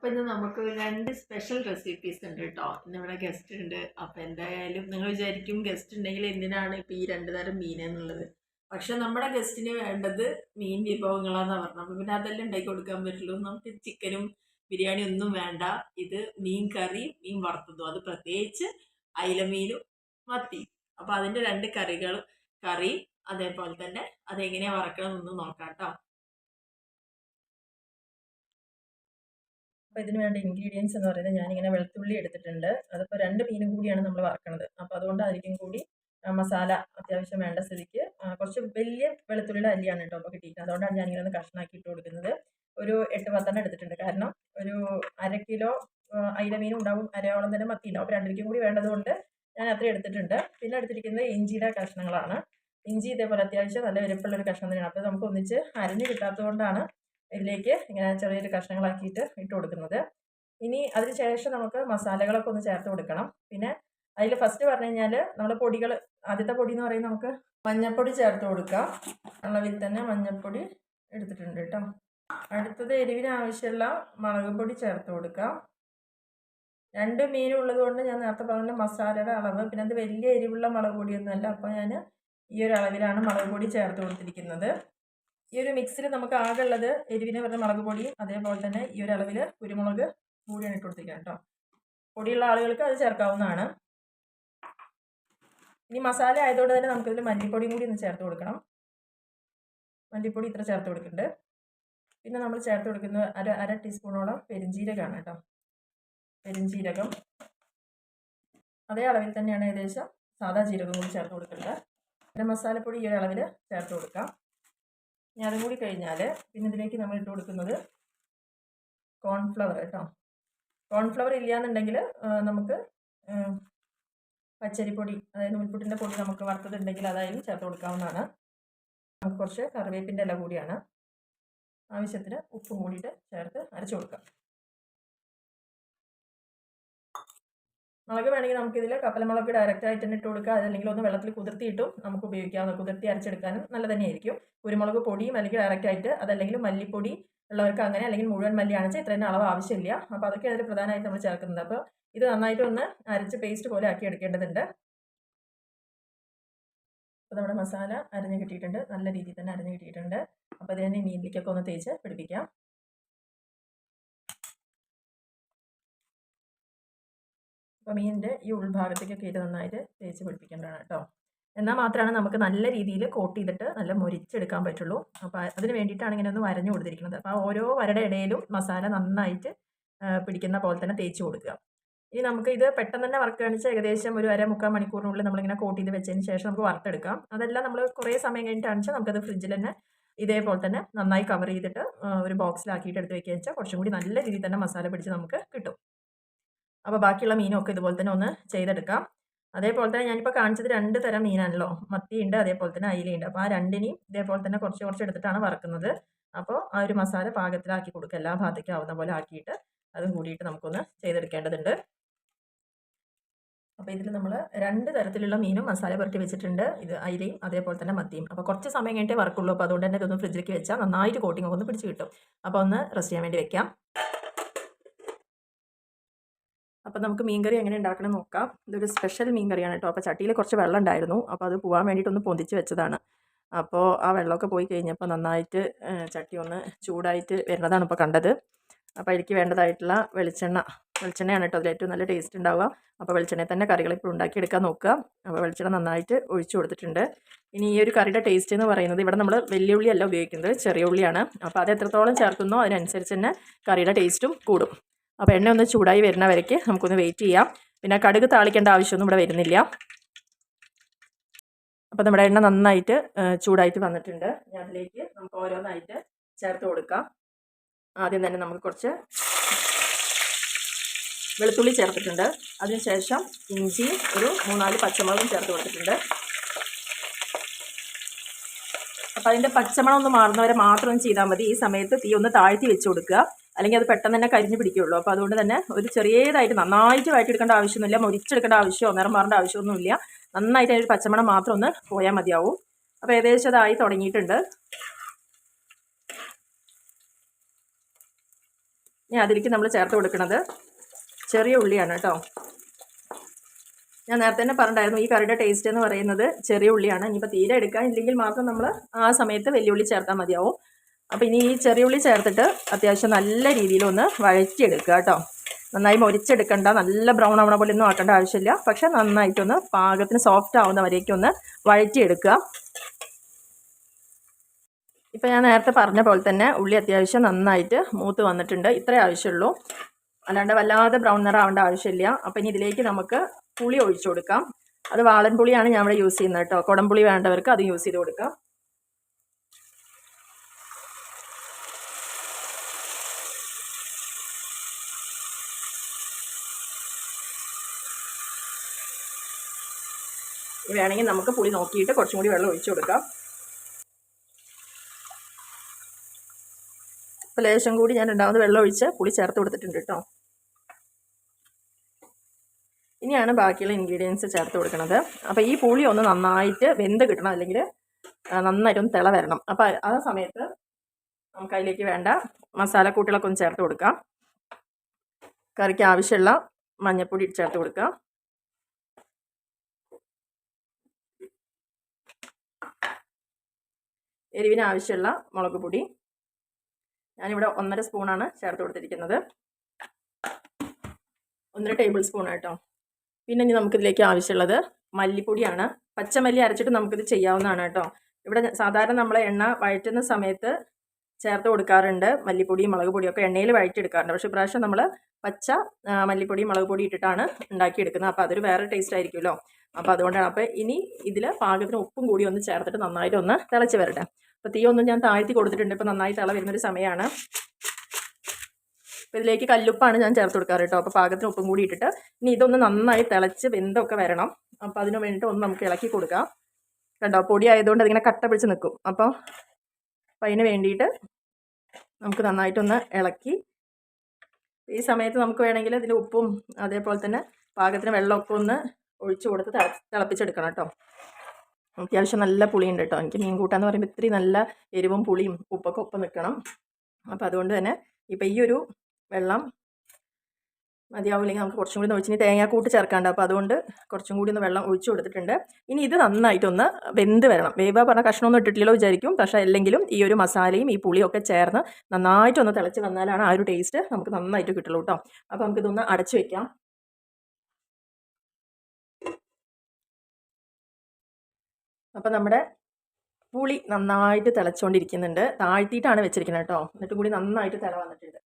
അപ്പോൾ ഇന്ന് നമുക്ക് 2 സ്പെഷ്യൽ റെസിപ്പീസ് ഉണ്ട് കേട്ടോ. ഇന്നിവിടെ ഗസ്റ്റ് ഉണ്ട്. അപ്പോൾ എന്തായാലും നിങ്ങൾ വിചാരിക്കും ഗസ്റ്റ് ഉണ്ടെങ്കിൽ എന്തിനാണ് ഇപ്പോൾ ഈ 2 തരം മീൻ എന്നുള്ളത്. പക്ഷെ നമ്മുടെ ഗസ്റ്റിന് വേണ്ടത് മീൻ വിഭവങ്ങളാണെന്ന് പറഞ്ഞു. അപ്പോൾ പിന്നെ അതെല്ലാം ഉണ്ടാക്കി കൊടുക്കാൻ പറ്റുള്ളൂ. നമുക്ക് ചിക്കനും ബിരിയാണി ഒന്നും വേണ്ട. ഇത് മീൻ കറി, മീൻ വറുത്തതും, അത് പ്രത്യേകിച്ച് അയിലമീനും മത്തിയും. അപ്പോൾ അതിൻ്റെ 2 കറി അതേപോലെ തന്നെ അതെങ്ങനെയാണ് വറക്കണമെന്ന് നോക്കാം കേട്ടോ. അപ്പോൾ ഇതിന് വേണ്ട ഇൻഗ്രീഡിയൻസ് എന്ന് പറയുന്നത് ഞാനിങ്ങനെ വെളുത്തുള്ളി എടുത്തിട്ടുണ്ട്. അതിപ്പോൾ 2 മീനും കൂടിയാണ് നമ്മൾ വറക്കണത്. അപ്പോൾ അതുകൊണ്ടായിരിക്കും കൂടി മസാല അത്യാവശ്യം വേണ്ട സ്ഥിതിക്ക് കുറച്ച് വലിയ വെളുത്തുള്ളിയുടെ അല്ലിയാണ് കേട്ടോ അപ്പോൾ കിട്ടിയിരിക്കുന്നത്. അതുകൊണ്ടാണ് ഞാനിങ്ങനെ ഒന്ന് കഷ്ണാക്കി ഇട്ട് കൊടുക്കുന്നത്. ഒരു 8-10 എടുത്തിട്ടുണ്ട്. കാരണം ഒരു 1/2 കിലോ അയില മീനും ഉണ്ടാവും, അരയോളം തന്നെ മത്തി ഉണ്ടാവും. അപ്പോൾ 2 കൂടി വേണ്ടതുകൊണ്ട് ഞാൻ അത്രയും എടുത്തിട്ടുണ്ട്. പിന്നെ എടുത്തിരിക്കുന്നത് ഇഞ്ചിയുടെ കഷ്ണങ്ങളാണ്. ഇഞ്ചി ഇതേപോലെ അത്യാവശ്യം നല്ല വലിപ്പമുള്ളൊരു കഷ്ണം തന്നെയാണ്. അപ്പോൾ നമുക്ക് ഒന്നിച്ച് അരിഞ്ഞ് കിട്ടാത്തതുകൊണ്ടാണ് ഇതിലേക്ക് ഇങ്ങനെ ചെറിയൊരു കഷ്ണങ്ങളാക്കിയിട്ട് ഇട്ട് കൊടുക്കുന്നത്. ഇനി അതിന് ശേഷം നമുക്ക് മസാലകളൊക്കെ ഒന്ന് ചേർത്ത് കൊടുക്കണം. പിന്നെ അതിൽ ഫസ്റ്റ് പറഞ്ഞു കഴിഞ്ഞാൽ നമ്മൾ പൊടികൾ, ആദ്യത്തെ പൊടി എന്ന് പറയുന്നത് നമുക്ക് മഞ്ഞൾപ്പൊടി ചേർത്ത് കൊടുക്കാം. അളവിൽ തന്നെ മഞ്ഞൾപ്പൊടി എടുത്തിട്ടുണ്ട് കേട്ടോ. അടുത്തത് എരിവിന് ആവശ്യമുള്ള മുളക് പൊടി ചേർത്ത് കൊടുക്കാം. 2 മീനും ഉള്ളത് കൊണ്ട് ഞാൻ നേരത്തെ പറഞ്ഞ മസാലയുടെ അളവ്, പിന്നെ അത് വലിയ എരിവുള്ള മുളക് പൊടിയൊന്നുമല്ല. അപ്പോൾ ഞാൻ ഈ ഒരു അളവിലാണ് മുളക് പൊടി ചേർത്ത് കൊടുത്തിരിക്കുന്നത്. ഈ ഒരു മിക്സിൽ നമുക്ക് ആകെ ഉള്ളത് എരിവിന് പറഞ്ഞ മുളക് പൊടിയും അതേപോലെ തന്നെ ഈ ഒരു അളവിൽ കുരുമുളക് കൂടിയാണ് ഇട്ട് കൊടുത്തിരിക്കുന്നത് കേട്ടോ. പൊടിയുള്ള ആളുകൾക്ക് അത് ചേർക്കാവുന്നതാണ്. ഇനി മസാല ആയതുകൊണ്ട് തന്നെ നമുക്കിതിൽ മല്ലിപ്പൊടിയും കൂടി ഒന്ന് ചേർത്ത് കൊടുക്കണം. മല്ലിപ്പൊടി ഇത്ര ചേർത്ത് കൊടുക്കുന്നുണ്ട്. പിന്നെ നമ്മൾ ചേർത്ത് കൊടുക്കുന്നത് അര ടീസ്പൂണോളം പെരിഞ്ജീരകമാണ് കേട്ടോ. പെരിഞ്ജീരകം അതേ അളവിൽ തന്നെയാണ് ഏകദേശം സാദാ ജീരകം കൂടി ചേർത്ത് കൊടുക്കുന്നത്. പിന്നെ മസാലപ്പൊടി ഈ ഒരു അളവിൽ ചേർത്ത് കൊടുക്കാം. ഇനി അതും കൂടി കഴിഞ്ഞാൽ പിന്നെ ഇതിലേക്ക് നമ്മൾ ഇട്ട് കൊടുക്കുന്നത് കോൺഫ്ലവർ കേട്ടോ. കോൺഫ്ലവർ ഇല്ലയെന്നുണ്ടെങ്കിൽ നമുക്ക് പച്ചരിപ്പൊടി, അതായത് നൂൽപുട്ടിൻ്റെ പൊടി നമുക്ക് വറുത്തതുണ്ടെങ്കിൽ അതായാലും ചേർത്ത് കൊടുക്കാവുന്നതാണ്. നമുക്ക് കുറച്ച് കറിവേപ്പിൻ്റെ ഇല കൂടിയാണ്. ആവശ്യത്തിന് ഉപ്പും കൂടിയിട്ട് ചേർത്ത് അരച്ചു കൊടുക്കാം. മുളക് വേണമെങ്കിൽ നമുക്കിതിൽ കപ്പലമുളക് ഡയറക്റ്റായിട്ട് തന്നെ ഇട്ട് കൊടുക്കുക. അതല്ലെങ്കിൽ ഒന്ന് വെള്ളത്തിൽ കുതിർത്തിയിട്ടും നമുക്ക് ഉപയോഗിക്കാവുന്ന, കുതിർത്തി അരച്ചെടുക്കാനും നല്ല തന്നെയായിരിക്കും. കുരുമുളക് പൊടിയും അല്ലെങ്കിൽ ഡയറക്റ്റായിട്ട്, അതല്ലെങ്കിൽ മല്ലിപ്പൊടി ഉള്ളവർക്ക് അങ്ങനെ, അല്ലെങ്കിൽ മുഴുവൻ മല്ലിയാണെന്ന് വെച്ചാൽ ഇത്രയും അളവ് ആവശ്യമില്ല. അപ്പോൾ അതൊക്കെ അതിൽ പ്രധാനമായിട്ട് നമ്മൾ ചേർക്കുന്നത്. അപ്പോൾ ഇത് നന്നായിട്ട് ഒന്ന് അരച്ച് പേസ്റ്റ് പോലെ ആക്കി എടുക്കേണ്ടതുണ്ട്. അപ്പോൾ നമ്മുടെ മസാല അരഞ്ഞ് കിട്ടിയിട്ടുണ്ട്, നല്ല രീതിയിൽ തന്നെ അരഞ്ഞ് കിട്ടിയിട്ടുണ്ട്. അപ്പോൾ അതിനെ മീനിലേക്കൊക്കെ ഒന്ന് തേച്ച് പിടിപ്പിക്കാം. അപ്പോൾ മീനിൻ്റെ ഈ ഉൾഭാഗത്തേക്കൊക്കെ ഇത് നന്നായിട്ട് തേച്ച് പിടിപ്പിക്കേണ്ടതാണ് കേട്ടോ. എന്നാൽ മാത്രമാണ് നമുക്ക് നല്ല രീതിയിൽ കോട്ട് ചെയ്തിട്ട് നല്ല മുരിച്ചെടുക്കാൻ പറ്റുള്ളൂ. അപ്പോൾ അതിന് വേണ്ടിയിട്ടാണ് ഇങ്ങനെ ഒന്ന് വരഞ്ഞു കൊടുത്തിരിക്കുന്നത്. അപ്പോൾ ഓരോ വരയുടെ ഇടയിലും മസാല നന്നായിട്ട് പിടിക്കുന്ന പോലെ തന്നെ തേച്ച് കൊടുക്കുക. ഇനി നമുക്ക് ഇത് പെട്ടെന്ന് തന്നെ വറുക്കുകയാണെന്ന് വെച്ചാൽ ഏകദേശം ഒരു 1/2-3/4 മണിക്കൂറിനുള്ളിൽ നമ്മളിങ്ങനെ കോട്ട് ചെയ്ത് വെച്ചതിന് ശേഷം നമുക്ക് വറുത്തെടുക്കാം. അതെല്ലാം നമ്മൾ കുറേ സമയം കഴിഞ്ഞിട്ടാണെന്ന് വെച്ചാൽ നമുക്കത് ഫ്രിഡ്ജിൽ തന്നെ ഇതേപോലെ തന്നെ നന്നായി കവർ ചെയ്തിട്ട് ഒരു ബോക്സിലാക്കിയിട്ട് എടുത്ത് വെക്കുകയെന്ന് വെച്ചാൽ കുറച്ചും കൂടി നല്ല രീതിയിൽ തന്നെ മസാല പിടിച്ച് നമുക്ക് കിട്ടും. അപ്പോൾ ബാക്കിയുള്ള മീനൊക്കെ ഇതുപോലെ തന്നെ ഒന്ന് ചെയ്തെടുക്കാം. അതേപോലെ തന്നെ ഞാനിപ്പോൾ കാണിച്ചത് 2 തരം മീനാണല്ലോ. മത്തിയുണ്ട്, അതേപോലെ തന്നെ അയിലയുണ്ട്. അപ്പോൾ ആ 2നെയും ഇതേപോലെ തന്നെ കുറച്ച് എടുത്തിട്ടാണ് വറുക്കുന്നത്. അപ്പോൾ ആ ഒരു മസാല പാകത്തിലാക്കി കൊടുക്കുക. എല്ലാ ഭാഗത്തേക്കും ആവുന്ന പോലെ ആക്കിയിട്ട് അതും കൂടിയിട്ട് നമുക്കൊന്ന് ചെയ്തെടുക്കേണ്ടതുണ്ട്. അപ്പോൾ ഇതിൽ നമ്മൾ 2 തരത്തിലുള്ള മീനും മസാല പുരട്ടി വെച്ചിട്ടുണ്ട്. ഇത് അയിലയും അതേപോലെ തന്നെ മത്തിയും. അപ്പോൾ കുറച്ച് സമയം കഴിഞ്ഞിട്ടേ വറക്കുള്ളൂ. അപ്പോൾ അതുകൊണ്ട് തന്നെ ഇതൊന്ന് ഫ്രിഡ്ജിലേക്ക് വെച്ചാൽ നന്നായിട്ട് കോട്ടിംഗ് ഒക്കെ ഒന്ന് പിടിച്ച് കിട്ടും. അപ്പോൾ ഒന്ന് റെസ്റ്റ് ചെയ്യാൻ വേണ്ടി വെക്കാം. അപ്പോൾ നമുക്ക് മീൻകറി എങ്ങനെ ഉണ്ടാക്കണം നോക്കാം. ഇതൊരു സ്പെഷ്യൽ മീൻകറിയാണ് കേട്ടോ. അപ്പോൾ ചട്ടിയിൽ കുറച്ച് വെള്ളം ഉണ്ടായിരുന്നു. അപ്പോൾ അത് പോകാൻ വേണ്ടിയിട്ടൊന്ന് പൊന്തിച്ച് വെച്ചതാണ്. അപ്പോൾ ആ വെള്ളമൊക്കെ പോയി കഴിഞ്ഞപ്പോൾ നന്നായിട്ട് ചട്ടി ഒന്ന് ചൂടായിട്ട് വരുന്നതാണ് ഇപ്പോൾ കണ്ടത്. അപ്പോൾ അതിലേക്ക് വേണ്ടതായിട്ടുള്ള വെളിച്ചെണ്ണയാണ് കേട്ടോ അതിൽ ഏറ്റവും നല്ല ടേസ്റ്റ് ഉണ്ടാവുക. അപ്പോൾ വെളിച്ചെണ്ണയിൽ തന്നെ കറികൾ ഇപ്പോൾ ഉണ്ടാക്കിയെടുക്കാൻ നോക്കുക. അപ്പോൾ വെളിച്ചെണ്ണ നന്നായിട്ട് ഒഴിച്ചു കൊടുത്തിട്ടുണ്ട്. ഇനി ഈ ഒരു കറിയുടെ ടേസ്റ്റ് എന്ന് പറയുന്നത് ഇവിടെ നമ്മൾ വലിയ ഉള്ളി അല്ല ഉപയോഗിക്കുന്നത്, ചെറിയ ഉള്ളിയാണ്. അപ്പോൾ അത് എത്രത്തോളം ചേർക്കുന്നോ അതിനനുസരിച്ച് തന്നെ കറിയുടെ ടേസ്റ്റും കൂടും. അപ്പോൾ എണ്ണ ഒന്ന് ചൂടായി വരുന്ന വരയ്ക്ക് നമുക്കൊന്ന് വെയിറ്റ് ചെയ്യാം. പിന്നെ കടുക് താളിക്കേണ്ട ആവശ്യമൊന്നും ഇവിടെ വരുന്നില്ല. അപ്പോൾ നമ്മുടെ എണ്ണ നന്നായിട്ട് ചൂടായിട്ട് വന്നിട്ടുണ്ട്. ഞാൻ അതിലേക്ക് നമുക്ക് ഓരോന്നായിട്ട് ചേർത്ത് കൊടുക്കാം. ആദ്യം തന്നെ നമുക്ക് കുറച്ച് വെളുത്തുള്ളി ചേർത്തിട്ടുണ്ട്. അതിനുശേഷം ഇഞ്ചി, ഒരു 3-4 പച്ചമുളകും ചേർത്ത് കൊടുത്തിട്ടുണ്ട്. അപ്പോൾ അതിൻ്റെ പച്ചമണം ഒന്ന് മാറുന്നവരെ മാത്രം ചെയ്താൽ മതി. ഈ സമയത്ത് തീ ഒന്ന് താഴ്ത്തി വെച്ച് കൊടുക്കുക, അല്ലെങ്കിൽ അത് പെട്ടെന്ന് തന്നെ കരിഞ്ഞ് പിടിക്കുകയുള്ളൂ. അപ്പോൾ അതുകൊണ്ട് തന്നെ ഒരു ചെറിയതായിട്ട് നന്നായിട്ട് വഴറ്റിയെടുക്കേണ്ട ആവശ്യമൊന്നുമില്ല, മുരിച്ചെടുക്കേണ്ട ആവശ്യമോ നിറം മാറേണ്ട ആവശ്യമൊന്നുമില്ല. നന്നായിട്ട് അതിൻ്റെ പച്ചമണം മാത്രം ഒന്ന് പോയാൽ മതിയാവും. അപ്പോൾ ഏകദേശം അതായി തുടങ്ങിയിട്ടുണ്ട്. ഇനി അതിലേക്ക് നമ്മൾ ചേർത്ത് കൊടുക്കുന്നത് ചെറിയ ഉള്ളിയാണ് കേട്ടോ. ഞാൻ നേരത്തെ തന്നെ പറഞ്ഞിട്ടുണ്ടായിരുന്നു ഈ കറിയുടെ ടേസ്റ്റ് എന്ന് പറയുന്നത് ചെറിയ ഉള്ളിയാണ്. ഇനിയിപ്പോൾ തീരെ എടുക്കാൻ ഇല്ലെങ്കിൽ മാത്രം നമ്മൾ ആ സമയത്ത് വലിയ ഉള്ളി ചേർത്താൽ മതിയാവും. അപ്പോൾ ഇനി ഈ ചെറിയ ഉള്ളി ചേർത്തിട്ട് അത്യാവശ്യം നല്ല രീതിയിലൊന്ന് വഴറ്റിയെടുക്കുക കേട്ടോ. നന്നായി മൊരിച്ചെടുക്കണ്ട, നല്ല ബ്രൗൺ ആവണ പോലെ ഒന്നും ആക്കേണ്ട ആവശ്യമില്ല. പക്ഷേ നന്നായിട്ടൊന്ന് പാകത്തിന് സോഫ്റ്റ് ആവുന്നവരേക്കൊന്ന് വഴറ്റിയെടുക്കുക. ഇപ്പോൾ ഞാൻ നേരത്തെ പറഞ്ഞ പോലെ തന്നെ ഉള്ളി അത്യാവശ്യം നന്നായിട്ട് മൂത്ത് വന്നിട്ടുണ്ട്. ഇത്രേ ആവശ്യമുള്ളൂ, അല്ലാണ്ട് വല്ലാതെ ബ്രൗൺ നിറം ആവേണ്ട ആവശ്യമില്ല. അപ്പോൾ ഇനി ഇതിലേക്ക് നമുക്ക് പുളി ഒഴിച്ചു കൊടുക്കാം. അത് വാളൻ പുളിയാണ് ഞാൻ ഇവിടെ യൂസ് ചെയ്യുന്നത് കേട്ടോ. കുടംപുളി വേണ്ടവർക്ക് അത് യൂസ് ചെയ്ത് കൊടുക്കാം. വേണമെങ്കിൽ നമുക്ക് പുളി നോക്കിയിട്ട് കുറച്ചും കൂടി വെള്ളം ഒഴിച്ചു കൊടുക്കാം. ഇപ്പോൾ ലേശം കൂടി ഞാൻ രണ്ടാമത് വെള്ളം ഒഴിച്ച് പുളി ചേർത്ത് കൊടുത്തിട്ടുണ്ട് കേട്ടോ. ഇനിയാണ് ബാക്കിയുള്ള ഇൻഗ്രീഡിയൻസ് ചേർത്ത് കൊടുക്കുന്നത്. അപ്പോൾ ഈ പുളി ഒന്ന് നന്നായിട്ട് വെന്ത് കിട്ടണം, അല്ലെങ്കിൽ നന്നായിട്ടൊന്ന് തിള വരണം. അപ്പോൾ ആ സമയത്ത് നമുക്ക് അതിലേക്ക് വേണ്ട മസാലക്കൂട്ടുകളൊക്കെ ഒന്ന് ചേർത്ത് കൊടുക്കാം. കറിക്ക് ആവശ്യമുള്ള മഞ്ഞൾപ്പൊടി ചേർത്ത് കൊടുക്കാം. എരിവിന് ആവശ്യമുള്ള മുളക് പൊടി ഞാനിവിടെ 1.5 സ്പൂണാണ് ചേർത്ത് കൊടുത്തിരിക്കുന്നത്. 1.5 ടേബിൾ സ്പൂൺ കേട്ടോ. പിന്നെ ഇനി നമുക്കിതിലേക്ക് ആവശ്യമുള്ളത് മല്ലിപ്പൊടിയാണ്. പച്ചമല്ലി അരച്ചിട്ട് നമുക്കിത് ചെയ്യാവുന്നതാണ് കേട്ടോ. ഇവിടെ സാധാരണ നമ്മൾ എണ്ണ വഴറ്റുന്ന സമയത്ത് ചേർത്ത് കൊടുക്കാറുണ്ട് മല്ലിപ്പൊടിയും മുളക് പൊടിയൊക്കെ എണ്ണയിൽ വഴറ്റിയെടുക്കാറുണ്ട്. പക്ഷേ ഇപ്രാവശ്യം നമ്മൾ പച്ച മല്ലിപ്പൊടിയും മുളക് പൊടി ഇട്ടിട്ടാണ് ഉണ്ടാക്കിയെടുക്കുന്നത്. അപ്പോൾ അതൊരു വേറെ ടേസ്റ്റ് ആയിരിക്കുമല്ലോ. അപ്പോൾ അതുകൊണ്ടാണ്. അപ്പോൾ ഇനി ഇതിൽ പാകത്തിന് ഉപ്പും കൂടി ഒന്ന് ചേർത്തിട്ട് നന്നായിട്ട് ഒന്ന് തിളച്ച് വരട്ടെ. അപ്പോൾ തീ ഒന്നും ഞാൻ താഴ്ത്തി കൊടുത്തിട്ടുണ്ട്. ഇപ്പോൾ നന്നായി തിള വരുന്നൊരു സമയമാണ്. അപ്പോൾ ഇതിലേക്ക് കല്ലുപ്പാണ് ഞാൻ ചേർത്ത് കൊടുക്കാറ് കേട്ടോ. അപ്പോൾ പാകത്തിന് ഉപ്പും കൂടി ഇട്ടിട്ട് ഇനി ഇതൊന്ന് നന്നായി തിളച്ച് വെന്തൊക്കെ വരണം. അപ്പോൾ അതിന് വേണ്ടിയിട്ട് ഒന്ന് നമുക്ക് ഇളക്കി കൊടുക്കാം കേട്ടോ. പൊടി ആയതുകൊണ്ട് അതിങ്ങനെ കട്ട പിടിച്ച് നിൽക്കും. അപ്പോൾ അതിന് വേണ്ടിയിട്ട് നമുക്ക് നന്നായിട്ടൊന്ന് ഇളക്കി ഈ സമയത്ത് നമുക്ക് വേണമെങ്കിൽ ഇതിൽ ഉപ്പും അതേപോലെ തന്നെ പാകത്തിന് വെള്ളമൊക്കെ ഒന്ന് ഒഴിച്ചു കൊടുത്ത് തിളപ്പിച്ചെടുക്കണം കേട്ടോ. അത്യാവശ്യം നല്ല പുളിയുണ്ട് കേട്ടോ. എനിക്ക് മീൻ കൂട്ടാന്ന് പറയുമ്പോൾ ഇത്തിരി നല്ല എരിവും പുളിയും ഉപ്പൊക്കെ ഒപ്പം നിൽക്കണം. അപ്പോൾ അതുകൊണ്ട് തന്നെ ഇപ്പോൾ ഈ ഒരു വെള്ളം മതിയാവില്ലെങ്കിൽ നമുക്ക് കുറച്ചും കൂടി ഒഴിച്ചിനി തേങ്ങാക്കൂട്ട് ചേർക്കാണ്ട്. അപ്പോൾ അതുകൊണ്ട് കുറച്ചും കൂടി ഒന്ന് വെള്ളം ഒഴിച്ചു കൊടുത്തിട്ടുണ്ട്. ഇനി ഇത് നന്നായിട്ടൊന്ന് വെന്ത് വരണം. വേവ പറഞ്ഞ കഷ്ണമൊന്നും ഇട്ടിട്ടില്ലല്ലോ വിചാരിക്കും. പക്ഷേ അല്ലെങ്കിലും ഈ ഒരു മസാലയും ഈ പുളിയും ഒക്കെ ചേർന്ന് നന്നായിട്ടൊന്ന് തിളച്ച് വന്നാലാണ് ആ ഒരു ടേസ്റ്റ് നമുക്ക് നന്നായിട്ട് കിട്ടുള്ളൂ കേട്ടോ. അപ്പോൾ നമുക്കിതൊന്ന് അടച്ചു വയ്ക്കാം. അപ്പോൾ നമ്മുടെ പുളി നന്നായിട്ട് തിളച്ചുകൊണ്ടിരിക്കുന്നുണ്ട്. താഴ്ത്തിയിട്ടാണ് വെച്ചിരിക്കുന്നത് കേട്ടോ. എന്നിട്ട് കൂടി നന്നായിട്ട് തിള വന്നിട്ടുണ്ട്.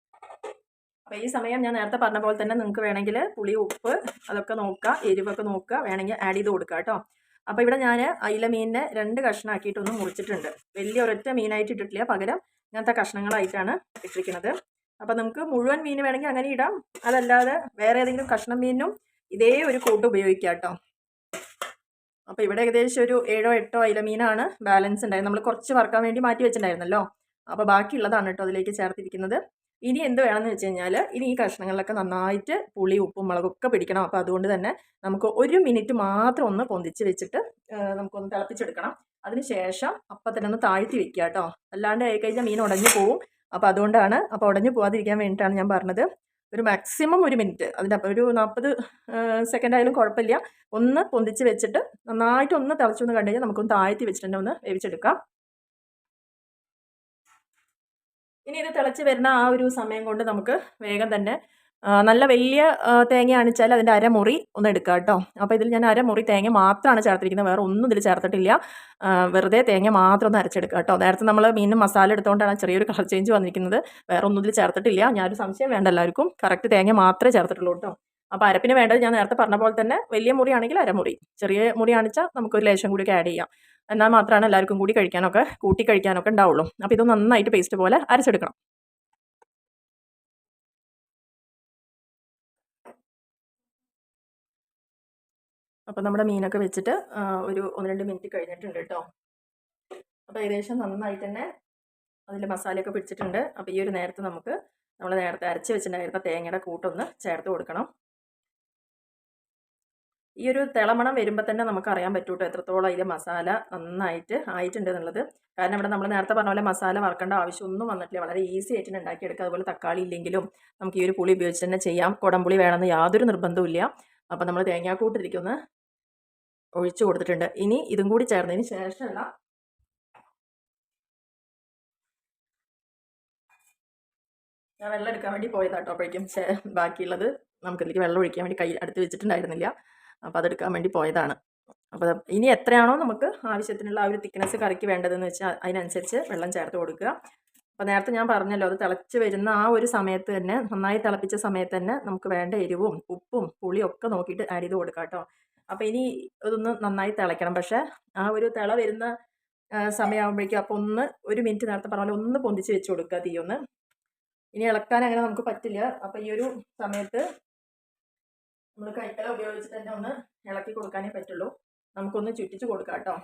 അപ്പോൾ ഈ സമയം ഞാൻ നേരത്തെ പറഞ്ഞ പോലെ തന്നെ നിങ്ങൾക്ക് വേണമെങ്കിൽ പുളി ഉപ്പ് അതൊക്കെ നോക്കുക, എരിവൊക്കെ നോക്കുക, വേണമെങ്കിൽ ആഡ് ചെയ്ത് കൊടുക്കുക കേട്ടോ. അപ്പോൾ ഇവിടെ ഞാൻ അയില മീനിനെ 2 കഷ്ണമാക്കിയിട്ടൊന്ന് മുറിച്ചിട്ടുണ്ട്. വലിയ ഒരൊറ്റ മീനായിട്ട് ഇട്ടിട്ടില്ല, പകരം ഇങ്ങനത്തെ കഷ്ണങ്ങളായിട്ടാണ് ഇട്ടിരിക്കുന്നത്. അപ്പോൾ നമുക്ക് മുഴുവൻ മീൻ വേണമെങ്കിൽ അങ്ങനെ ഇടാം. അതല്ലാതെ വേറെ ഏതെങ്കിലും കഷ്ണം മീനും ഇതേ ഒരു കൂട്ട് ഉപയോഗിക്കാം കേട്ടോ. അപ്പോൾ ഇവിടെ ഏകദേശം ഒരു 7-8 അയില മീനാണ് ബാലൻസ് ഉണ്ടായത്. നമ്മൾ കുറച്ച് വറുക്കാൻ വേണ്ടി മാറ്റി വെച്ചിട്ടുണ്ടായിരുന്നല്ലോ. അപ്പോൾ ബാക്കിയുള്ളതാണ് കേട്ടോ അതിലേക്ക് ചേർത്തിരിക്കുന്നത്. ഇനി എന്ത് വേണമെന്ന് വെച്ച് കഴിഞ്ഞാൽ ഇനി ഈ കഷ്ണങ്ങളിലൊക്കെ നന്നായിട്ട് പുളി ഉപ്പും മുളകൊക്കെ പിടിക്കണം. അപ്പോൾ അതുകൊണ്ട് തന്നെ നമുക്ക് 1 മിനിറ്റ് മാത്രം ഒന്ന് പൊന്തിച്ച് വെച്ചിട്ട് നമുക്കൊന്ന് തിളപ്പിച്ചെടുക്കണം. അതിന് ശേഷം അപ്പം തന്നെ ഒന്ന് താഴ്ത്തി വെക്കുക കേട്ടോ. അല്ലാണ്ട് കഴിഞ്ഞാൽ മീൻ ഉടഞ്ഞു പോവും. അപ്പോൾ അതുകൊണ്ടാണ്. അപ്പോൾ ഉടഞ്ഞു പോകാതിരിക്കാൻ വേണ്ടിയിട്ടാണ് ഞാൻ പറഞ്ഞത്. ഒരു മാക്സിമം 1 മിനിറ്റ്, അതിൻ്റെ അപ്പം ഒരു 40 സെക്കൻഡ് ആയാലും കുഴപ്പമില്ല. ഒന്ന് പൊന്തിച്ച് വെച്ചിട്ട് നന്നായിട്ടൊന്ന് തിളച്ചൊന്ന് കണ്ടു കഴിഞ്ഞാൽ നമുക്കൊന്ന് താഴ്ത്തി വെച്ചിട്ട് തന്നെ ഒന്ന് വേവിച്ചെടുക്കാം. ഇനി ഇത് തിളച്ച് വരുന്ന ആ ഒരു സമയം കൊണ്ട് നമുക്ക് വേഗം തന്നെ നല്ല വലിയ തേങ്ങയാണെന്ന് വെച്ചാൽ അതിൻ്റെ അരമുറി ഒന്ന് എടുക്കുക കേട്ടോ. അപ്പോൾ ഇതിൽ ഞാൻ അരമുറി തേങ്ങ മാത്രമാണ് ചേർത്തിരിക്കുന്നത്, വേറെ ഒന്നും ഇതിൽ ചേർത്തിട്ടില്ല. വെറുതെ തേങ്ങ മാത്രം ഒന്ന് അരച്ചെടുക്കുക കേട്ടോ. നേരത്തെ നമ്മൾ മീനും മസാല എടുത്തുകൊണ്ടാണ് ചെറിയൊരു കളർ ചേഞ്ച് വന്നിരിക്കുന്നത്. വേറെ ഒന്നും ഇതിൽ ചേർത്തിട്ടില്ല. ഞാനൊരു സംശയം വേണ്ട എല്ലാവർക്കും, കറക്റ്റ് തേങ്ങ മാത്രമേ ചേർത്തിട്ടുള്ളൂ കേട്ടോ. അപ്പോൾ അരപ്പിന് വേണ്ടത് ഞാൻ നേരത്തെ പറഞ്ഞ പോലെ തന്നെ വലിയ മുറിയാണെങ്കിൽ അരമുറി, ചെറിയ മുറിയാണെന്ന് വെച്ചാൽ നമുക്കൊരു ലേശം കൂടി ആഡ് ചെയ്യാം. എന്നാൽ മാത്രമാണ് എല്ലാവർക്കും കൂടി കഴിക്കാനൊക്കെ കൂട്ടി കഴിക്കാനൊക്കെ ഉണ്ടാവുള്ളൂ. അപ്പോൾ ഇത് നന്നായിട്ട് പേസ്റ്റ് പോലെ അരച്ചെടുക്കണം. അപ്പോൾ നമ്മുടെ മീനൊക്കെ വെച്ചിട്ട് ഒരു 1-2 മിനിറ്റ് കഴിഞ്ഞിട്ടുണ്ട് കേട്ടോ. അപ്പോൾ ഏകദേശം നന്നായിട്ട് തന്നെ അതിൽ മസാലയൊക്കെ പിടിച്ചിട്ടുണ്ട്. അപ്പോൾ ഈ ഒരു നേരത്ത് നമുക്ക് നമ്മൾ നേരത്തെ അരച്ച് വെച്ചിട്ടുണ്ടായിരുന്ന തേങ്ങയുടെ കൂട്ടൊന്ന് ചേർത്ത് കൊടുക്കണം. ഈ ഒരു തിളമണം വരുമ്പോൾ തന്നെ നമുക്കറിയാൻ പറ്റും കേട്ടോ എത്രത്തോളം അതിൻ്റെ മസാല നന്നായിട്ട് ആയിട്ടുണ്ട് എന്നുള്ളത്. കാരണം ഇവിടെ നമ്മൾ നേരത്തെ പറഞ്ഞ പോലെ മസാല വറക്കേണ്ട ആവശ്യമൊന്നും വന്നിട്ടില്ല. വളരെ ഈസി ആയിട്ട് ഉണ്ടാക്കിയെടുക്കുക. അതുപോലെ തക്കാളി ഇല്ലെങ്കിലും നമുക്ക് ഈ ഒരു പുളി ഉപയോഗിച്ച് തന്നെ ചെയ്യാം. കുടംപുളി വേണമെന്ന് യാതൊരു നിർബന്ധവും ഇല്ല. അപ്പോൾ നമ്മൾ തേങ്ങാക്കൂട്ടിരിക്കുന്ന ഒഴിച്ചു കൊടുത്തിട്ടുണ്ട്. ഇനി ഇതും കൂടി ചേർന്നതിന് ശേഷമുള്ള ഞാൻ വെള്ളം എടുക്കാൻ വേണ്ടി പോയതാട്ടോ. അപ്പോഴേക്കും ബാക്കിയുള്ളത് നമുക്കിതിലേക്ക് വെള്ളം ഒഴിക്കാൻ വേണ്ടി കൈ അടുത്ത് വെച്ചിട്ടുണ്ടായിരുന്നില്ല. അപ്പോൾ അതെടുക്കാൻ വേണ്ടി പോയതാണ്. അപ്പോൾ ഇനി എത്രയാണോ നമുക്ക് ആവശ്യത്തിനുള്ള ആ ഒരു തിക്നെസ് കറിക്ക് വേണ്ടതെന്ന് വെച്ചാൽ അതിനനുസരിച്ച് വെള്ളം ചേർത്ത് കൊടുക്കുക. അപ്പോൾ നേരത്തെ ഞാൻ പറഞ്ഞല്ലോ, അത് തിളച്ച് വരുന്ന ആ ഒരു സമയത്ത് തന്നെ, നന്നായി തിളപ്പിച്ച സമയത്ത് തന്നെ നമുക്ക് വേണ്ട എരിവും ഉപ്പും പുളിയും ഒക്കെ നോക്കിയിട്ട് ആഡ് ചെയ്ത് കൊടുക്കാം കേട്ടോ. അപ്പോൾ ഇനി ഇതൊന്ന് നന്നായി തിളയ്ക്കണം. പക്ഷേ ആ ഒരു തിള വരുന്ന സമയമാകുമ്പോഴേക്കും അപ്പോൾ ഒരു മിനിറ്റ് നേരത്തെ പറഞ്ഞ പോലെ ഒന്ന് പൊന്തിച്ച് വെച്ച് കൊടുക്കുക തീയൊന്ന്. ഇനി ഇളക്കാൻ അങ്ങനെ നമുക്ക് പറ്റില്ല. അപ്പോൾ ഈ ഒരു സമയത്ത് നമ്മൾ കൈക്കല ഉപയോഗിച്ചിട്ട് തന്നെ ഒന്ന് ഇളക്കി കൊടുക്കാനേ പറ്റുള്ളൂ. നമുക്കൊന്ന് ചുറ്റിച്ച് കൊടുക്കാം കേട്ടോ.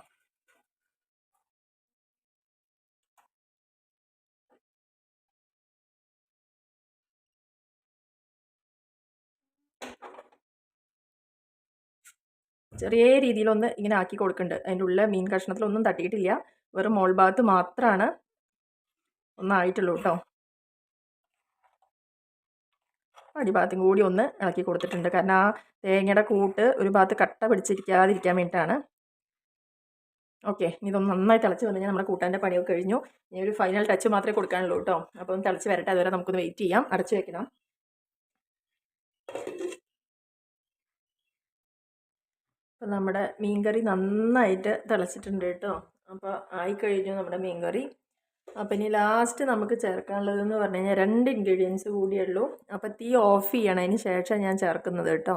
ചെറിയ രീതിയിലൊന്ന് ഇങ്ങനെ ആക്കി കൊടുക്കുന്നുണ്ട്. അതിൻ്റെ ഉള്ളിൽ മീൻ കഷ്ണത്തിലൊന്നും തട്ടിയിട്ടില്ല. വെറും മോൾ ഭാഗത്ത് മാത്രമാണ് ഒന്നായിട്ടുള്ളൂ കേട്ടോ. അടിഭാഗത്തും കൂടി ഒന്ന് ഇളക്കി കൊടുത്തിട്ടുണ്ട്. കാരണം ആ തേങ്ങയുടെ കൂട്ട് ഒരു ഭാഗത്ത് കട്ട പിടിച്ചിരിക്കാതിരിക്കാൻ വേണ്ടിയിട്ടാണ്. ഓക്കെ, ഇതൊന്ന് നന്നായി തിളച്ച് വന്നു കഴിഞ്ഞാൽ നമ്മുടെ കൂട്ടാൻ്റെ പണിയൊക്കെ കഴിഞ്ഞു. ഇനി ഒരു ഫൈനൽ ടച്ച് മാത്രമേ കൊടുക്കാനുള്ളൂ കേട്ടോ. അപ്പോൾ ഒന്ന് തിളച്ച് വരട്ടെ. അതുവരെ നമുക്കൊന്ന് വെയിറ്റ് ചെയ്യാം. അടച്ച് വെക്കണം. അപ്പോൾ നമ്മുടെ മീൻകറി നന്നായിട്ട് തിളച്ചിട്ടുണ്ട് കേട്ടോ. അപ്പോൾ ആയിക്കഴിഞ്ഞു നമ്മുടെ മീൻകറി. അപ്പോൾ ഇനി ലാസ്റ്റ് നമുക്ക് ചേർക്കാനുള്ളതെന്ന് പറഞ്ഞു കഴിഞ്ഞാൽ 2 ഇൻഗ്രീഡിയൻസ് കൂടിയേ ഉള്ളൂ. അപ്പോൾ തീ ഓഫ് ചെയ്യണം. അതിന് ശേഷം ഞാൻ ചേർക്കുന്നത് കേട്ടോ.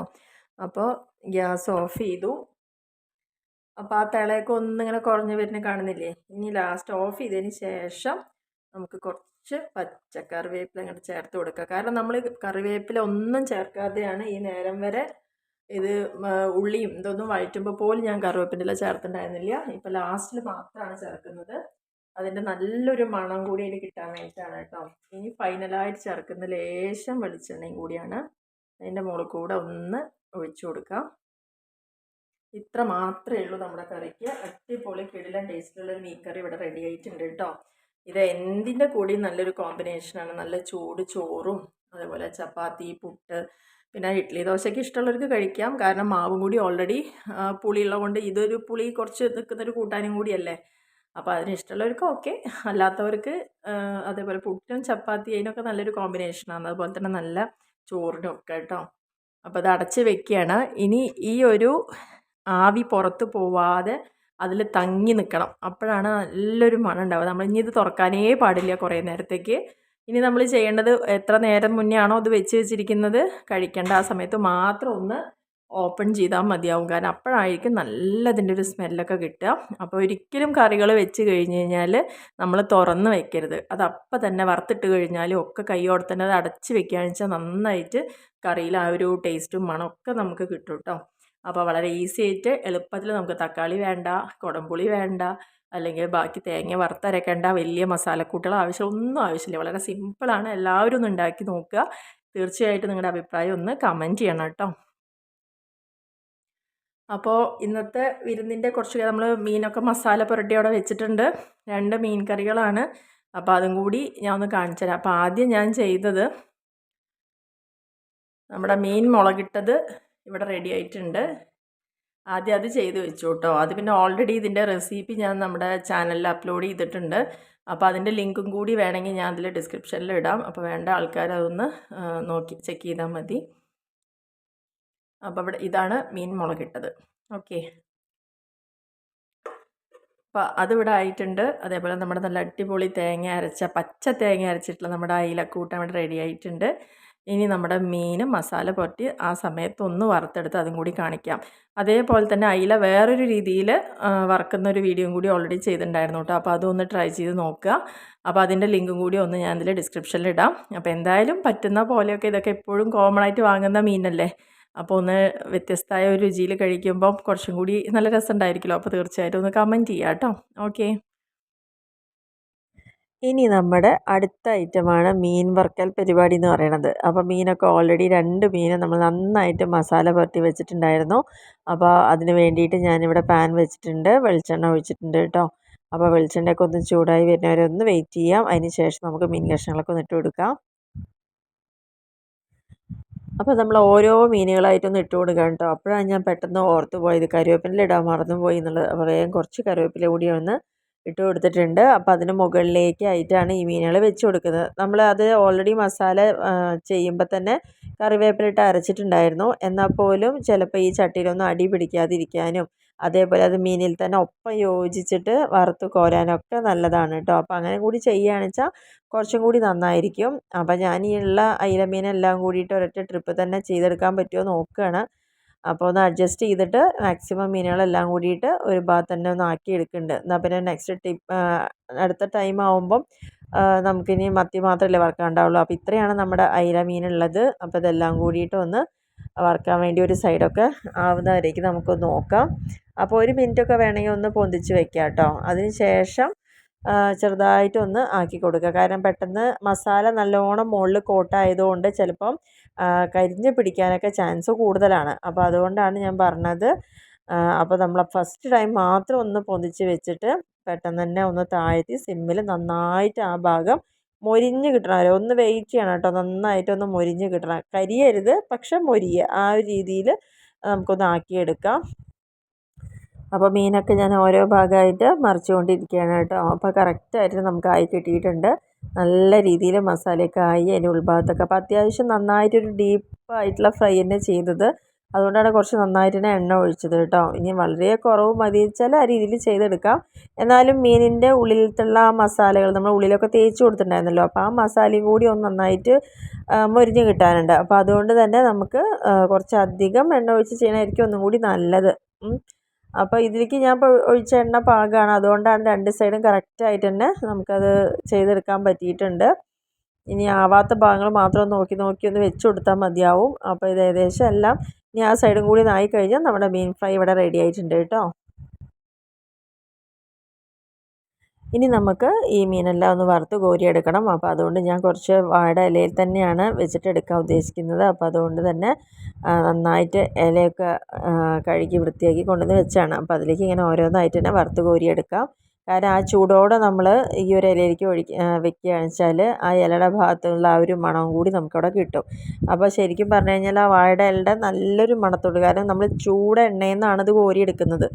അപ്പോൾ ഗ്യാസ് ഓഫ് ചെയ്തു. അപ്പോൾ ആ തിളയൊക്കെ ഒന്നിങ്ങനെ കുറഞ്ഞ് വരുന്ന കാണുന്നില്ലേ. ഇനി ലാസ്റ്റ് ഓഫ് ചെയ്തതിന് ശേഷം നമുക്ക് കുറച്ച് പച്ചക്കറിവേപ്പില അങ്ങോട്ട് ചേർത്ത് കൊടുക്കുക. കാരണം നമ്മൾ കറിവേപ്പില ഒന്നും ചേർക്കാതെയാണ് ഈ നേരം വരെ ഇത് ഉള്ളിയും ഇതൊന്നും വഴറ്റുമ്പോൾ പോലും ഞാൻ കറിവേപ്പില ചേർത്തിട്ടുണ്ടായിരുന്നില്ല. ഇപ്പോൾ ലാസ്റ്റിൽ മാത്രമാണ് ചേർക്കുന്നത്. അതിൻ്റെ നല്ലൊരു മണം കൂടി അതിന് കിട്ടാൻ വേണ്ടിയിട്ടാണ് കേട്ടോ. ഇനി ഫൈനലായിട്ട് ചേർക്കുന്ന ലേശം വെളിച്ചെണ്ണയും കൂടിയാണ്. അതിൻ്റെ മുകളിൽ കൂടെ ഒന്ന് ഒഴിച്ചു കൊടുക്കാം. ഇത്ര മാത്രമേ ഉള്ളൂ നമ്മുടെ കറിക്ക്. അടിപൊളി കിടിലൻ ടേസ്റ്റിലുള്ളൊരു മീൻ കറി ഇവിടെ റെഡി ആയിട്ടുണ്ട് കേട്ടോ. ഇത് എന്തിൻ്റെ കൂടി നല്ലൊരു കോമ്പിനേഷനാണ്. നല്ല ചൂട് ചോറും അതുപോലെ ചപ്പാത്തി, പുട്ട്, പിന്നെ ഇഡ്ഡലി ദോശയ്ക്ക് ഇഷ്ടമുള്ളവർക്ക് കഴിക്കാം. കാരണം മാവും കൂടി ഓൾറെഡി പുളിയുള്ളത് കൊണ്ട് ഇതൊരു പുളി കുറച്ച് നിൽക്കുന്നൊരു കൂട്ടാനും കൂടിയല്ലേ. അപ്പോൾ അതിന് ഇഷ്ടമുള്ളവർക്ക് ഓക്കെ, അല്ലാത്തവർക്ക് അതേപോലെ പുട്ടും ചപ്പാത്തി അതിനൊക്കെ നല്ലൊരു കോമ്പിനേഷനാണ്. അതുപോലെ തന്നെ നല്ല ചോറിനും ഒക്കെ കേട്ടോ. അപ്പോൾ അത് അടച്ച് വെക്കുകയാണ്. ഇനി ഈ ഒരു ആവി പുറത്ത് പോവാതെ അതിൽ തങ്ങി നിൽക്കണം. അപ്പോഴാണ് നല്ലൊരു മണം ഉണ്ടാവുക. നമ്മൾ ഇനി ഇത് തുറക്കാനേ പാടില്ല കുറേ നേരത്തേക്ക്. ഇനി നമ്മൾ ചെയ്യേണ്ടത് എത്ര നേരം മുന്നേ ആണോ അത് വെച്ചിരിക്കുന്നത്, കഴിക്കേണ്ട ആ സമയത്ത് മാത്രം ഒന്ന് ഓപ്പൺ ചെയ്താൽ മതിയാവും. കാരണം അപ്പോഴായിരിക്കും നല്ല അതിൻ്റെ ഒരു സ്മെല്ലൊക്കെ കിട്ടുക. അപ്പോൾ ഒരിക്കലും കറികൾ വെച്ച് കഴിഞ്ഞ് കഴിഞ്ഞാൽ നമ്മൾ തുറന്ന് വെക്കരുത്. അത് അപ്പം തന്നെ വറുത്തിട്ട് കഴിഞ്ഞാലും ഒക്കെ കൈയോടെ തന്നെ അത് അടച്ച് വെക്കുകയാണെന്ന് വെച്ചാൽ നന്നായിട്ട് കറിയിൽ ആ ഒരു ടേസ്റ്റും മണമൊക്കെ നമുക്ക് കിട്ടും കേട്ടോ. അപ്പോൾ വളരെ ഈസി ആയിട്ട് എളുപ്പത്തിൽ നമുക്ക് തക്കാളി വേണ്ട, കുടംപുളി വേണ്ട, അല്ലെങ്കിൽ ബാക്കി തേങ്ങ വറുത്തരക്കേണ്ട വലിയ മസാലക്കൂട്ടുകൾ ഒന്നും ആവശ്യമില്ല. വളരെ സിമ്പിളാണ്. എല്ലാവരും ഒന്ന് ഉണ്ടാക്കി നോക്കുക. തീർച്ചയായിട്ടും നിങ്ങളുടെ അഭിപ്രായം ഒന്ന് കമൻറ്റ് ചെയ്യണം കേട്ടോ. അപ്പോൾ ഇന്നത്തെ വിരുന്നിൻ്റെ കുറച്ച് നമ്മൾ മീനൊക്കെ മസാല പുരട്ടി അവിടെ വെച്ചിട്ടുണ്ട്. 2 മീൻ കറികളാണ്. അപ്പോൾ അതും കൂടി ഞാൻ ഒന്ന് കാണിച്ചു തരാം. അപ്പോൾ ആദ്യം ഞാൻ ചെയ്തത് നമ്മുടെ മീൻ മുളകിട്ടത് ഇവിടെ റെഡി ആയിട്ടുണ്ട്. ആദ്യം അത് ചെയ്ത് വെച്ചു കേട്ടോ. അത് പിന്നെ ഓൾറെഡി ഇതിൻ്റെ റെസിപ്പി ഞാൻ നമ്മുടെ ചാനലിൽ അപ്ലോഡ് ചെയ്തിട്ടുണ്ട്. അപ്പോൾ അതിൻ്റെ ലിങ്കും കൂടി വേണമെങ്കിൽ ഞാൻ അതിൽ ഡിസ്ക്രിപ്ഷനിൽ ഇടാം. അപ്പോൾ വേണ്ട ആൾക്കാർ അതൊന്ന് നോക്കി ചെക്ക് ചെയ്താൽ മതി. അപ്പോൾ ഇവിടെ ഇതാണ് മീൻ മുളകിട്ടത്. ഓക്കെ, അപ്പോൾ അതിവിടെ ആയിട്ടുണ്ട്. അതേപോലെ നമ്മുടെ നല്ല അടിപൊളി പച്ച തേങ്ങ അരച്ചിട്ടുള്ള നമ്മുടെ അയിലക്കൂട്ടം ഇവിടെ റെഡി ആയിട്ടുണ്ട്. ഇനി നമ്മുടെ മീൻ മസാല പുരട്ടി ആ സമയത്ത് ഒന്ന് വറുത്തെടുത്ത് അതും കൂടി കാണിക്കാം. അതേപോലെ തന്നെ അയില വേറൊരു രീതിയിൽ വറുക്കുന്ന ഒരു വീഡിയോയും കൂടി ഓൾറെഡി ചെയ്തിട്ടുണ്ടായിരുന്നു കേട്ടോ. അപ്പോൾ അതൊന്ന് ട്രൈ ചെയ്ത് നോക്കുക. അപ്പോൾ അതിൻ്റെ ലിങ്കും കൂടി ഒന്ന് ഞാൻ ഇതിൽ ഡിസ്ക്രിപ്ഷനിൽ ഇടാം. അപ്പോൾ എന്തായാലും പറ്റുന്ന പോലെയൊക്കെ ഇതൊക്കെ എപ്പോഴും കോമൺ ആയിട്ട് വാങ്ങുന്ന മീനല്ലേ. അപ്പോൾ ഒന്ന് വ്യത്യസ്തമായ ഒരു രുചിയിൽ കഴിക്കുമ്പം കുറച്ചും കൂടി നല്ല രസം ഉണ്ടായിരിക്കുമല്ലോ. അപ്പോൾ തീർച്ചയായിട്ടും ഒന്ന് കമൻറ്റ് ചെയ്യാം കേട്ടോ. ഓക്കെ. ഇനി നമ്മുടെ അടുത്ത ഐറ്റമാണ് മീൻ വറുക്കൽ പരിപാടി എന്ന് പറയുന്നത്. അപ്പോൾ മീനൊക്കെ ഓൾറെഡി 2 മീൻ നമ്മൾ നന്നായിട്ട് മസാല പുരട്ടി വെച്ചിട്ടുണ്ടായിരുന്നു. അപ്പോൾ അതിന് വേണ്ടിയിട്ട് ഞാനിവിടെ പാൻ വെച്ചിട്ടുണ്ട്, വെളിച്ചെണ്ണ ഒഴിച്ചിട്ടുണ്ട് കേട്ടോ. അപ്പോൾ വെളിച്ചെണ്ണയൊക്കെ ഒന്ന് ചൂടായി വരുന്നവരെ ഒന്ന് വെയിറ്റ് ചെയ്യാം. അതിന് ശേഷം നമുക്ക് മീൻ കഷ്ണങ്ങളൊക്കെ ഒന്ന് ഇട്ട് കൊടുക്കാം. അപ്പോൾ നമ്മൾ ഓരോ മീനുകളായിട്ടൊന്ന് ഇട്ട് കൊടുക്കാം കേട്ടോ. അപ്പോഴാണ് ഞാൻ പെട്ടെന്ന് ഓർത്ത് പോയത് കറിവേപ്പില ഇടാൻ മറന്നു പോയി എന്നുള്ളത്. അപ്പോൾ വേഗം കുറച്ച് കറിവേപ്പില കൂടി ഒന്ന് ഇട്ട് കൊടുത്തിട്ടുണ്ട്. അപ്പോൾ അതിന് മുകളിലേക്കായിട്ടാണ് ഈ മീനുകൾ വെച്ച് കൊടുക്കുന്നത്. നമ്മൾ അത് ഓൾറെഡി മസാല ചെയ്യുമ്പോൾ തന്നെ കറിവേപ്പില ഇട്ട് അരച്ചിട്ടുണ്ടായിരുന്നു. എന്നാൽ പോലും ചിലപ്പോൾ ഈ ചട്ടിയിലൊന്നും അടി പിടിക്കാതിരിക്കാനും അതേപോലെ അത് മീനിൽ തന്നെ ഒപ്പം യോജിച്ചിട്ട് വറുത്ത് കോരാനൊക്കെ നല്ലതാണ് കേട്ടോ. അപ്പോൾ അങ്ങനെ കൂടി ചെയ്യുകയാണെന്ന് വെച്ചാൽ കുറച്ചും കൂടി നന്നായിരിക്കും. അപ്പോൾ ഞാൻ ഈ ഉള്ള അയില മീനെല്ലാം കൂടിയിട്ട് ഒരൊറ്റ ട്രിപ്പ് തന്നെ ചെയ്തെടുക്കാൻ പറ്റുമോ നോക്കുകയാണ്. അപ്പോൾ ഒന്ന് അഡ്ജസ്റ്റ് ചെയ്തിട്ട് മാക്സിമം മീനുകളെല്ലാം കൂടിയിട്ട് ഒരു ഭാഗത്ത് തന്നെ ഒന്ന് ആക്കി എടുക്കുന്നുണ്ട്. എന്നാൽ പിന്നെ നെക്സ്റ്റ് അടുത്ത ടൈം ആവുമ്പം നമുക്കിനി മത്തി മാത്രമല്ലേ വറുക്കാനുണ്ടാവുള്ളൂ. അപ്പോൾ ഇത്രയാണ് നമ്മുടെ അയില മീനുള്ളത്. അപ്പോൾ ഇതെല്ലാം കൂടിയിട്ട് ഒന്ന് വറുക്കാൻ വേണ്ടി ഒരു സൈഡൊക്കെ ആവുന്നവരേക്ക് നമുക്കൊന്ന് നോക്കാം. അപ്പോൾ 1 മിനിറ്റൊക്കെ വേണമെങ്കിൽ ഒന്ന് പൊന്തിച്ച് വെക്കാം കേട്ടോ. അതിന് ശേഷം ചെറുതായിട്ടൊന്ന് ആക്കി കൊടുക്കുക. കാരണം പെട്ടെന്ന് മസാല നല്ലോണം മുകളിൽ കോട്ടായതുകൊണ്ട് ചിലപ്പം കരിഞ്ഞ് പിടിക്കാനൊക്കെ ചാൻസ് കൂടുതലാണ്. അപ്പോൾ അതുകൊണ്ടാണ് ഞാൻ പറഞ്ഞത്. അപ്പോൾ നമ്മൾ ഫസ്റ്റ് ടൈം മാത്രം ഒന്ന് പൊന്തിച്ച് വെച്ചിട്ട് പെട്ടെന്ന് തന്നെ ഒന്ന് താഴ്ത്തി സിമ്മിൽ നന്നായിട്ട് ആ ഭാഗം മൊരിഞ്ഞ് കിട്ടണം വരെ ഒന്ന് വെയിറ്റ് ചെയ്യണം കേട്ടോ. നന്നായിട്ടൊന്ന് മൊരിഞ്ഞ് കിട്ടണം, കരിയരുത് പക്ഷെ മൊരിയുക, ആ ഒരു രീതിയിൽ നമുക്കൊന്ന് ആക്കിയെടുക്കാം. അപ്പോൾ മീനൊക്കെ ഞാൻ ഓരോ ഭാഗമായിട്ട് മറിച്ചുകൊണ്ടിരിക്കുകയാണ് കേട്ടോ. അപ്പോൾ കറക്റ്റായിട്ട് നമുക്ക് ആയി കിട്ടിയിട്ടുണ്ട്. നല്ല രീതിയിൽ മസാലയൊക്കെ ആയി അതിൻ്റെ ഉൾഭാഗത്തൊക്കെ. അപ്പോൾ അത്യാവശ്യം നന്നായിട്ടൊരു ഡീപ്പായിട്ടുള്ള ഫ്രൈ തന്നെ ചെയ്തത്. അതുകൊണ്ടാണ് കുറച്ച് നന്നായിട്ട് തന്നെ എണ്ണ ഒഴിച്ചത് കേട്ടോ. ഇനി വളരെ കുറവ് മതി വെച്ചാൽ ആ രീതിയിൽ ചെയ്തെടുക്കാം. എന്നാലും മീനിൻ്റെ ഉള്ളിലത്തുള്ള ആ മസാലകൾ നമ്മൾ ഉള്ളിലൊക്കെ തേച്ച് കൊടുത്തിട്ടുണ്ടായിരുന്നല്ലോ, അപ്പോൾ ആ മസാലയും കൂടി ഒന്ന് നന്നായിട്ട് മൊരിഞ്ഞ് കിട്ടാനുണ്ട്. അപ്പോൾ അതുകൊണ്ട് തന്നെ നമുക്ക് കുറച്ചധികം എണ്ണ ഒഴിച്ച് ചെയ്യണമായിരിക്കും ഒന്നും കൂടി നല്ലത്. അപ്പോൾ ഇതിലേക്ക് ഞാൻ ഇപ്പോൾ ഒഴിച്ച എണ്ണ പാകമാണ്. അതുകൊണ്ടാണ് 2 സൈഡും കറക്റ്റായിട്ട് തന്നെ നമുക്കത് ചെയ്തെടുക്കാൻ പറ്റിയിട്ടുണ്ട്. ഇനി ആവാത്ത ഭാഗങ്ങൾ മാത്രം നോക്കി നോക്കി ഒന്ന് വെച്ച് കൊടുത്താൽ മതിയാവും. അപ്പോൾ ഇത് ഏകദേശം എല്ലാം ഇനി ആ സൈഡും കൂടി ആയി കഴിഞ്ഞാൽ നമ്മുടെ മീൻ ഫ്രൈ ഇവിടെ റെഡി ആയിട്ടുണ്ട് കേട്ടോ. ഇനി നമുക്ക് ഈ മീനെല്ലാം ഒന്ന് വറുത്ത് കോരിയെടുക്കണം. അപ്പോൾ അതുകൊണ്ട് ഞാൻ കുറച്ച് വാഴ ഇലയിൽ തന്നെയാണ് വെച്ചിട്ട് എടുക്കാൻ ഉദ്ദേശിക്കുന്നത്. അപ്പോൾ അതുകൊണ്ട് തന്നെ നന്നായിട്ട് ഇലയൊക്കെ കഴുകി വൃത്തിയാക്കി കൊണ്ടുവന്ന് വെച്ചാണ്. അപ്പോൾ അതിലേക്ക് ഇങ്ങനെ ഓരോന്നായിട്ട് തന്നെ വറുത്ത് കോരിയെടുക്കാം. കാരണം ആ ചൂടോടെ നമ്മൾ ഈ ഒരു ഇലയിലേക്ക് വെക്കുകയാണെന്ന് വെച്ചാൽ ആ ഇലയുടെ ഭാഗത്തുള്ള ആ ഒരു മണവും കൂടി നമുക്കവിടെ കിട്ടും. അപ്പോൾ ശരിക്കും പറഞ്ഞു കഴിഞ്ഞാൽ ആ വാഴയുടെ ഇലയുടെ നല്ലൊരു മണത്തോട്, കാരണം നമ്മൾ ചൂട് എണ്ണയിൽ നിന്നാണ് ഇത് കോരിയെടുക്കുന്നത്.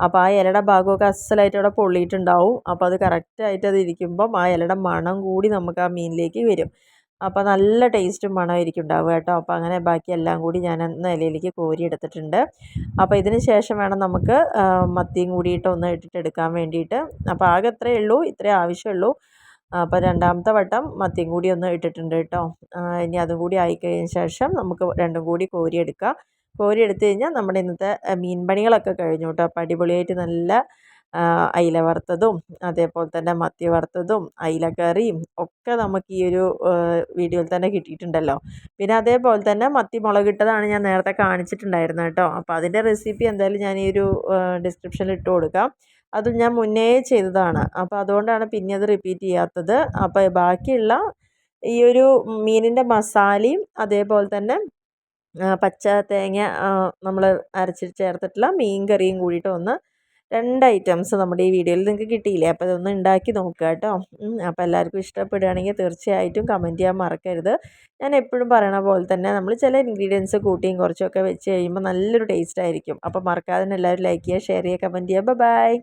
അപ്പോൾ ആ ഇലയുടെ ഭാഗമൊക്കെ അസലായിട്ട് അവിടെ പൊള്ളിയിട്ടുണ്ടാവും. അപ്പോൾ അത് കറക്റ്റായിട്ട് അത് ഇരിക്കുമ്പം ആ ഇലയുടെ മണം കൂടി നമുക്ക് ആ മീനിലേക്ക് വരും. അപ്പോൾ നല്ല ടേസ്റ്റും മണമായിരിക്കും ഉണ്ടാവുക കേട്ടോ. അപ്പോൾ അങ്ങനെ ബാക്കി എല്ലാം കൂടി ഞാൻ ഒന്ന് ഇലയിലേക്ക് കോരി എടുത്തിട്ടുണ്ട്. അപ്പോൾ ഇതിന് ശേഷം വേണം നമുക്ക് മത്തിയും കൂടിയിട്ട് ഒന്ന് ഇട്ടിട്ടെടുക്കാൻ വേണ്ടിയിട്ട്. അപ്പോൾ ആകെ ഇത്രയേ ഉള്ളൂ, ഇത്രയേ ആവശ്യമുള്ളൂ. അപ്പോൾ രണ്ടാമത്തെ വട്ടം മത്തിയും കൂടി ഒന്ന് ഇട്ടിട്ടുണ്ട് കേട്ടോ. ഇനി അതും കൂടി ആയിക്കഴിഞ്ഞ ശേഷം നമുക്ക് രണ്ടും കൂടി കോരിയെടുക്കാം. കോരിയെടുത്ത് കഴിഞ്ഞാൽ നമ്മുടെ ഇന്നത്തെ മീൻ പണികളൊക്കെ കഴിഞ്ഞു കേട്ടോ. അപ്പോൾ അടിപൊളിയായിട്ട് നല്ല അയില വറുത്തതും അതേപോലെ തന്നെ മത്തി വറുത്തതും അയില കറിയും ഒക്കെ നമുക്ക് ഈ ഒരു വീഡിയോയിൽ തന്നെ കിട്ടിയിട്ടുണ്ടല്ലോ. പിന്നെ അതേപോലെ തന്നെ മത്തി മുളകിട്ടതാണ് ഞാൻ നേരത്തെ കാണിച്ചിട്ടുണ്ടായിരുന്നത് കേട്ടോ. അപ്പോൾ അതിൻ്റെ റെസിപ്പി എന്തായാലും ഞാൻ ഈ ഒരു ഡിസ്ക്രിപ്ഷനിൽ ഇട്ട് കൊടുക്കാം. അതും ഞാൻ മുന്നേ ചെയ്തതാണ്. അപ്പോൾ അതുകൊണ്ടാണ് പിന്നെ അത് റിപ്പീറ്റ് ചെയ്യാത്തത്. അപ്പോൾ ബാക്കിയുള്ള ഈ ഒരു മീനിൻ്റെ മസാലയും അതേപോലെ തന്നെ പച്ച തേങ്ങ നമ്മൾ അരച്ച് ചേർത്തിട്ടുള്ള മീൻ കറിയും കൂടിയിട്ട് ഒന്ന് 2 ഐറ്റംസ് നമ്മുടെ ഈ വീഡിയോയിൽ നിങ്ങൾക്ക് കിട്ടിയില്ലേ. അപ്പോൾ ഇതൊന്ന് ഉണ്ടാക്കി നോക്കുക കേട്ടോ. അപ്പോൾ എല്ലാവർക്കും ഇഷ്ടപ്പെടുകയാണെങ്കിൽ തീർച്ചയായിട്ടും കമൻറ്റ് ചെയ്യാൻ മറക്കരുത്. ഞാൻ എപ്പോഴും പറയണ പോലെ തന്നെ നമ്മൾ ചില ഇൻഗ്രീഡിയൻസ് കൂട്ടിയും കുറച്ചൊക്കെ വെച്ച് കഴിയുമ്പോൾ നല്ലൊരു ടേസ്റ്റ് ആയിരിക്കും. അപ്പോൾ മറക്കാതെ എല്ലാവരും ലൈക്ക് ചെയ്യുക, ഷെയർ ചെയ്യുക, കമൻറ്റ് ചെയ്യുക. ബൈ.